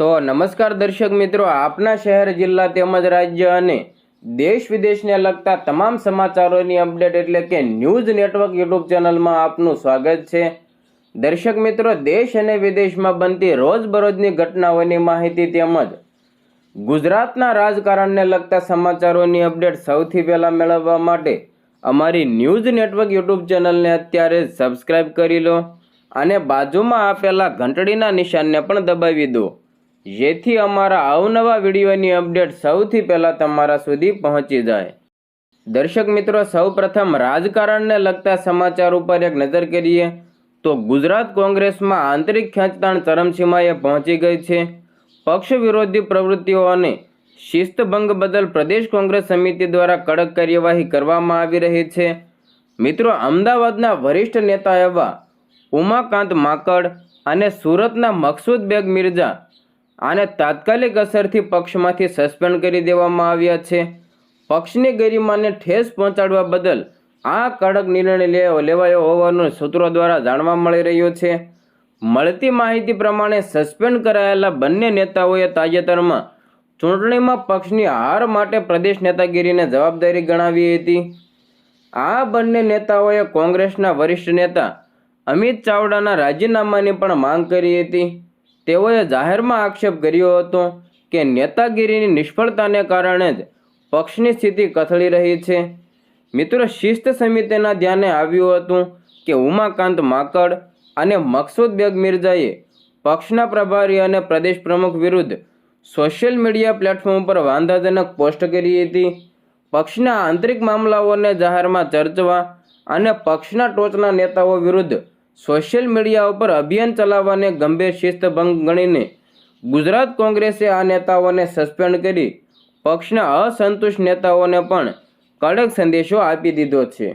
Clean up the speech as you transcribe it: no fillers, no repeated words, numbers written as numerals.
તો નમસ્કાર દર્શક મિત્રો, આપના શહેર જિલ્લા તેમજ રાજ્ય અને દેશ વિદેશને લગતા તમામ સમાચારોની અપડેટ એટલે કે ન્યૂઝ નેટવર્ક યુટ્યુબ ચેનલમાં આપનું સ્વાગત છે। દર્શક મિત્રો, દેશ અને વિદેશમાં બનતી રોજબરોજની ઘટનાઓની માહિતી તેમજ ગુજરાતના રાજકારણને લગતા સમાચારોની અપડેટ સૌથી પહેલા મેળવવા માટે અમારી ન્યૂઝ નેટવર્ક યુટ્યુબ ચેનલને અત્યારે સબસ્ક્રાઇબ કરી લો અને બાજુમાં આપેલા ઘંટડીના નિશાનને પણ દબાવી દો, જેથી અમારા અવનવા વિડીયોની અપડેટ સૌથી પહેલાં તમારા સુધી પહોંચી જાય। દર્શક મિત્રો, સૌપ્રથમ રાજકારણને લગતા સમાચાર ઉપર એક નજર કરીએ તો ગુજરાત કોંગ્રેસમાં આંતરિક ખેંચતાણ ચરમસીમાએ પહોંચી ગઈ છે। પક્ષ વિરોધી પ્રવૃત્તિઓ અને શિસ્તભંગ બદલ પ્રદેશ કોંગ્રેસ સમિતિ દ્વારા કડક કાર્યવાહી કરવામાં આવી રહી છે। મિત્રો, અમદાવાદના વરિષ્ઠ નેતા એવા ઉમાકાંત માકડ અને સુરતના મકસૂદ બેગ મિર્ઝા આને તાત્કાલિક અસરથી પક્ષમાંથી સસ્પેન્ડ કરી દેવામાં આવ્યા છે। પક્ષની ગરિમાને ઠેસ પહોંચાડવા બદલ આ કડક નિર્ણય લેવાયો હોવાનું સૂત્રો દ્વારા જાણવા મળી રહ્યું છે। મળતી માહિતી પ્રમાણે સસ્પેન્ડ કરાયેલા બંને નેતાઓએ તાજેતરમાં ચૂંટણીમાં પક્ષની હાર માટે પ્રદેશ નેતાગીરીને જવાબદારી ગણાવી હતી। આ બંને નેતાઓએ કોંગ્રેસના વરિષ્ઠ નેતા અમિત ચાવડાના રાજીનામાની પણ માંગ કરી હતી। તેઓએ જાહેરમાં આક્ષેપ કર્યો હતો કે નેતાગીરીની નિષ્ફળતાને કારણે જ પક્ષની સ્થિતિ કથળી રહી છે। મિત્રો, શિસ્ત સમિતિના ધ્યાને આવ્યું હતું કે ઉમાકાંત માકડ અને મકસૂદ બેગ મિર્ઝાએ પક્ષના પ્રભારી અને પ્રદેશ પ્રમુખ વિરુદ્ધ સોશિયલ મીડિયા પ્લેટફોર્મ પર વાંધાજનક પોસ્ટ કરી હતી। પક્ષના આંતરિક મામલાઓને જાહેરમાં ચર્ચવા અને પક્ષના ટોચના નેતાઓ વિરુદ્ધ સોશિયલ મીડિયા ઉપર અભિયાન ચલાવવાને ગંભીર શિસ્તભંગ ગણીને ગુજરાત કોંગ્રેસે આ નેતાઓને સસ્પેન્ડ કરી પક્ષના અસંતુષ્ટ નેતાઓને પણ કડક સંદેશો આપી દીધો છે।